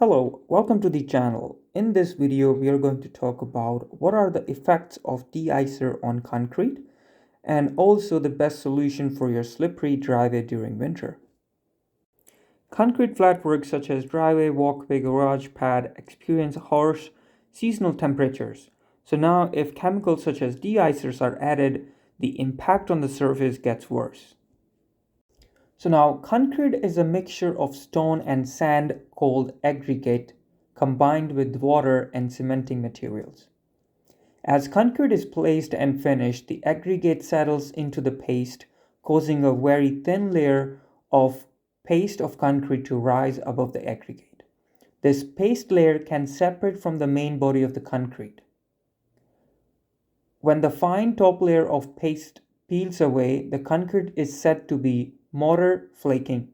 Hello, welcome to the channel. In this video, we are going to talk about what are the effects of de-icer on concrete and also the best solution for your slippery driveway during winter. Concrete flatworks such as driveway, walkway, garage, pad experience harsh seasonal temperatures. So now if chemicals such as de-icers are added, the impact on the surface gets worse. So now concrete is a mixture of stone and sand called aggregate combined with water and cementing materials. As concrete is placed and finished, the aggregate settles into the paste, causing a very thin layer of paste of concrete to rise above the aggregate. This paste layer can separate from the main body of the concrete. When the fine top layer of paste peels away, the concrete is said to be mortar flaking.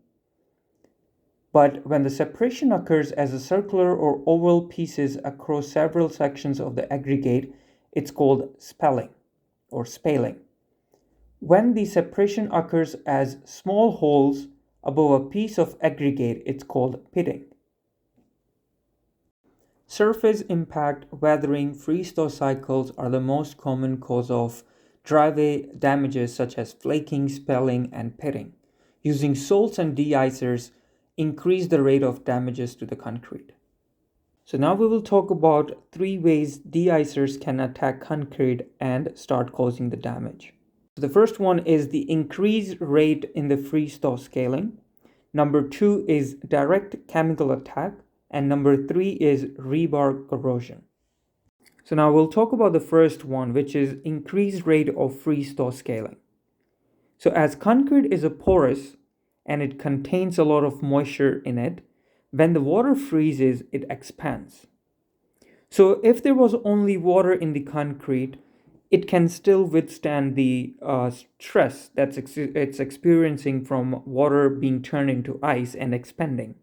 But when the separation occurs as a circular or oval pieces across several sections of the aggregate, it's called spalling or spalling. When the separation occurs as small holes above a piece of aggregate, it's called pitting. Surface impact, weathering, freeze-thaw cycles are the most common cause of driveway damages such as flaking, spalling, and pitting. Using salts and de-icers increase the rate of damages to the concrete. So now we will talk about 3 ways de-icers can attack concrete and start causing the damage. So the first one is the increased rate in the freeze-thaw scaling. Number 2 is direct chemical attack. And number 3 is rebar corrosion. So now we'll talk about the first one, which is increased rate of freeze-thaw scaling. So as concrete is a porous and it contains a lot of moisture in it, when the water freezes, it expands. So if there was only water in the concrete, it can still withstand the stress that's it's experiencing from water being turned into ice and expanding.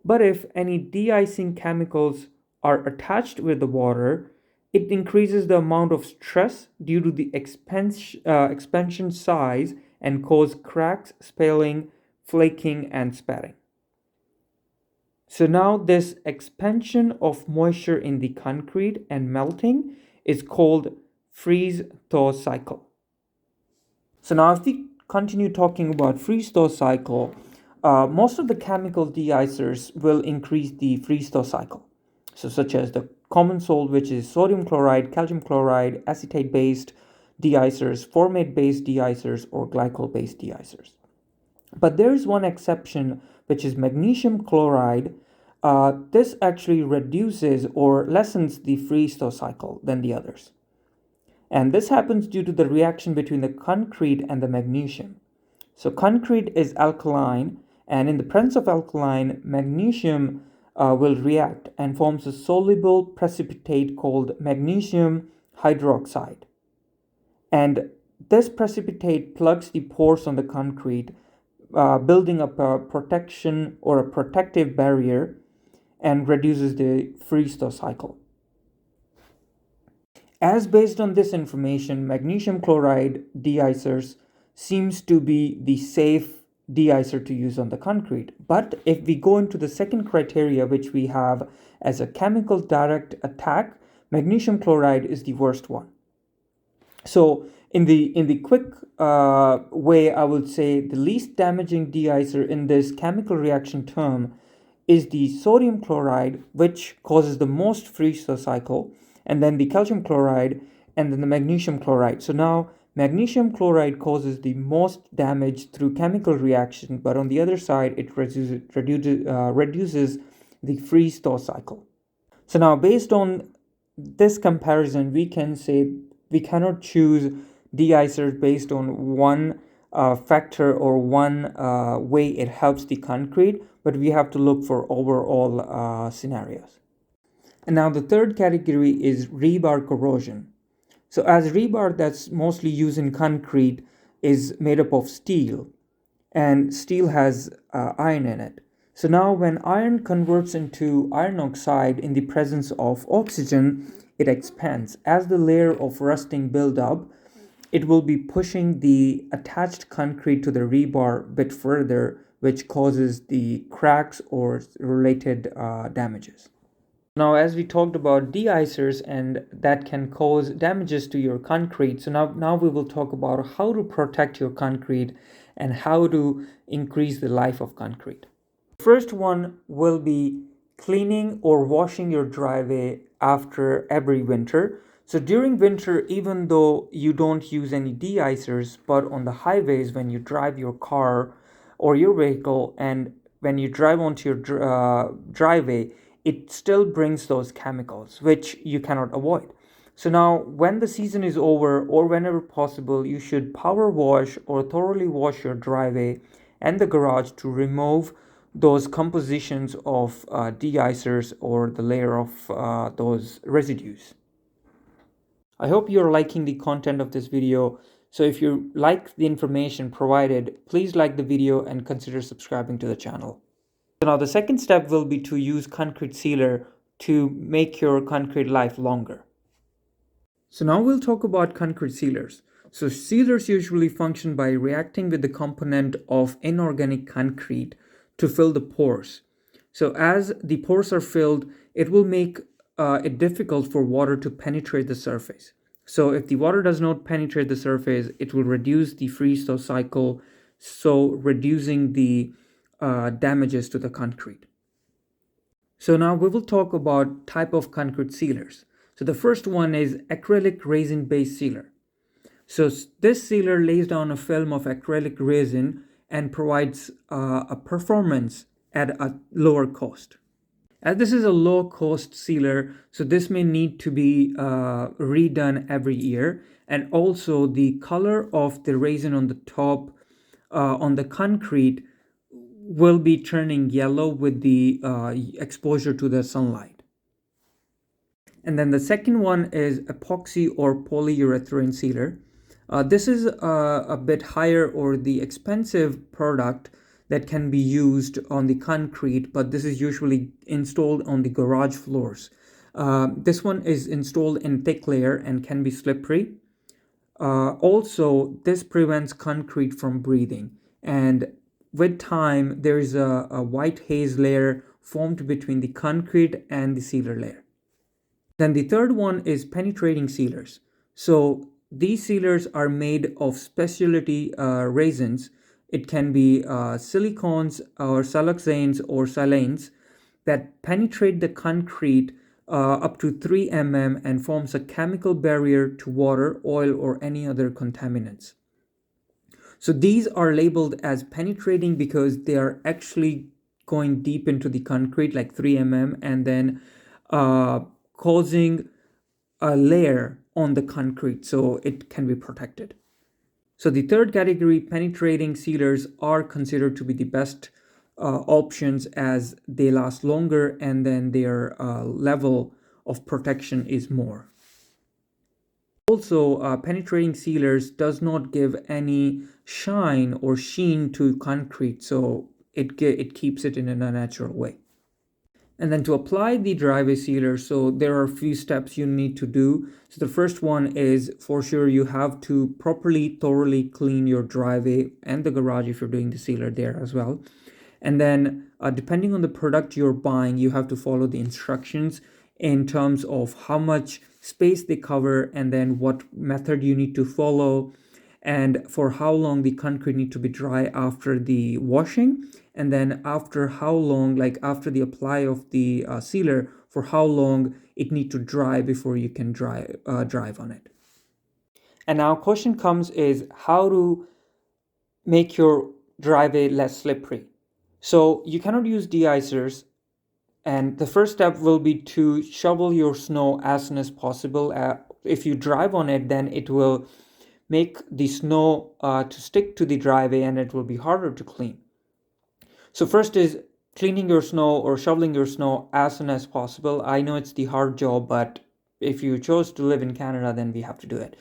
But if any de-icing chemicals are attached with the water, it increases the amount of stress due to the expansion size and cause cracks, spalling, flaking, and spatting. So now this expansion of moisture in the concrete and melting is called freeze-thaw cycle. So now if we continue talking about freeze-thaw cycle, most of the chemical de-icers will increase the freeze-thaw cycle. So such as the common salt, which is sodium chloride, calcium chloride, acetate-based de-icers, formate-based de-icers, or glycol-based de-icers. But there is one exception, which is magnesium chloride. This actually reduces or lessens the freeze-thaw cycle than the others. And this happens due to the reaction between the concrete and the magnesium. So concrete is alkaline, and in the presence of alkaline, magnesium will react and forms a soluble precipitate called magnesium hydroxide. And this precipitate plugs the pores on the concrete, building up a protection or a protective barrier and reduces the freeze-thaw cycle. As based on this information, magnesium chloride de-icers seems to be the safe de-icer to use on the concrete. But if we go into the second criteria, which we have as a chemical direct attack, magnesium chloride is the worst one. So in the quick way, I would say the least damaging de-icer in this chemical reaction term is the sodium chloride, which causes the most freeze-thaw cycle, and then the calcium chloride, and then the magnesium chloride. So now magnesium chloride causes the most damage through chemical reaction, but on the other side, it reduces the freeze-thaw cycle. So now based on this comparison, we can say we cannot choose de-icers based on one factor or one way it helps the concrete, but we have to look for overall scenarios. And now the third category is rebar corrosion. So as rebar that's mostly used in concrete is made up of steel, and steel has iron in it. So now when iron converts into iron oxide in the presence of oxygen, it expands. As the layer of rusting build up, it will be pushing the attached concrete to the rebar a bit further, which causes the cracks or related damages. Now, as we talked about de-icers and that can cause damages to your concrete, so now we will talk about how to protect your concrete and how to increase the life of concrete. First one will be cleaning or washing your driveway after every winter. So during winter, even though you don't use any de-icers, but on the highways when you drive your car or your vehicle and when you drive onto your driveway, it still brings those chemicals which you cannot avoid. So now when the season is over or whenever possible, you should power wash or thoroughly wash your driveway and the garage to remove those compositions of de-icers or the layer of those residues. I hope you're liking the content of this video. So if you like the information provided, please like the video and consider subscribing to the channel. So now the second step will be to use concrete sealer to make your concrete life longer. So now we'll talk about concrete sealers. So sealers usually function by reacting with the component of inorganic concrete to fill the pores. So as the pores are filled, it will make it difficult for water to penetrate the surface. So if the water does not penetrate the surface, it will reduce the freeze-thaw cycle, so reducing the damages to the concrete. So now we will talk about type of concrete sealers. So the first one is acrylic resin-based sealer. So this sealer lays down a film of acrylic resin and provides a performance at a lower cost. As this is a low cost sealer, so this may need to be redone every year, and also the color of the resin on the top on the concrete will be turning yellow with the exposure to the sunlight. And then the second one is epoxy or polyurethane sealer. This is a bit higher or the expensive product that can be used on the concrete, but this is usually installed on the garage floors. This one is installed in thick layer and can be slippery. Also, this prevents concrete from breathing, and with time there is a white haze layer formed between the concrete and the sealer layer. Then the third one is penetrating sealers. So these sealers are made of specialty resins. It can be silicones or siloxanes or silanes that penetrate the concrete up to 3 mm and forms a chemical barrier to water, oil, or any other contaminants. So these are labeled as penetrating because they are actually going deep into the concrete like 3 mm and then causing a layer on the concrete so it can be protected. So the third category, penetrating sealers, are considered to be the best options as they last longer and then their level of protection is more. Also, penetrating sealers does not give any shine or sheen to concrete, so it keeps it in a natural way. And then to apply the driveway sealer, so there are a few steps you need to do. So the first one is, for sure, you have to properly, thoroughly clean your driveway and the garage if you're doing the sealer there as well. And then depending on the product you're buying, you have to follow the instructions in terms of how much space they cover and then what method you need to follow and for how long the concrete need to be dry after the washing, and then after how long, like after the apply of the sealer, for how long it need to dry before you can drive on it. And now question comes is how to make your driveway less slippery. So you cannot use de-icers, and the first step will be to shovel your snow as soon as possible. If you drive on it, then it will make the snow to stick to the driveway and it will be harder to clean. So first is cleaning your snow or shoveling your snow as soon as possible. I know it's the hard job, but if you chose to live in Canada, then we have to do it.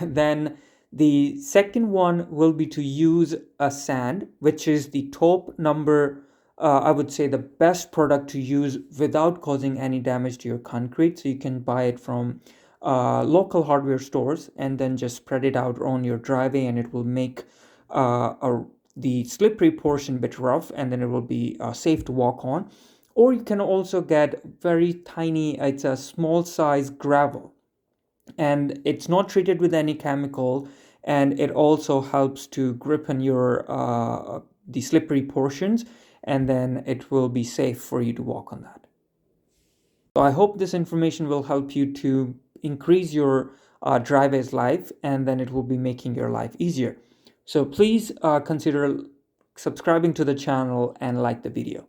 Then the second one will be to use a sand, which is the top number, I would say the best product to use without causing any damage to your concrete. So you can buy it from local hardware stores and then just spread it out on your driveway and it will make a the slippery portion a bit rough, and then it will be safe to walk on. Or you can also get very tiny, it's a small size gravel, and it's not treated with any chemical, and it also helps to grip on your the slippery portions, and then it will be safe for you to walk on that. So I hope this information will help you to increase your driveway's life, and then it will be making your life easier. So please consider subscribing to the channel and like the video.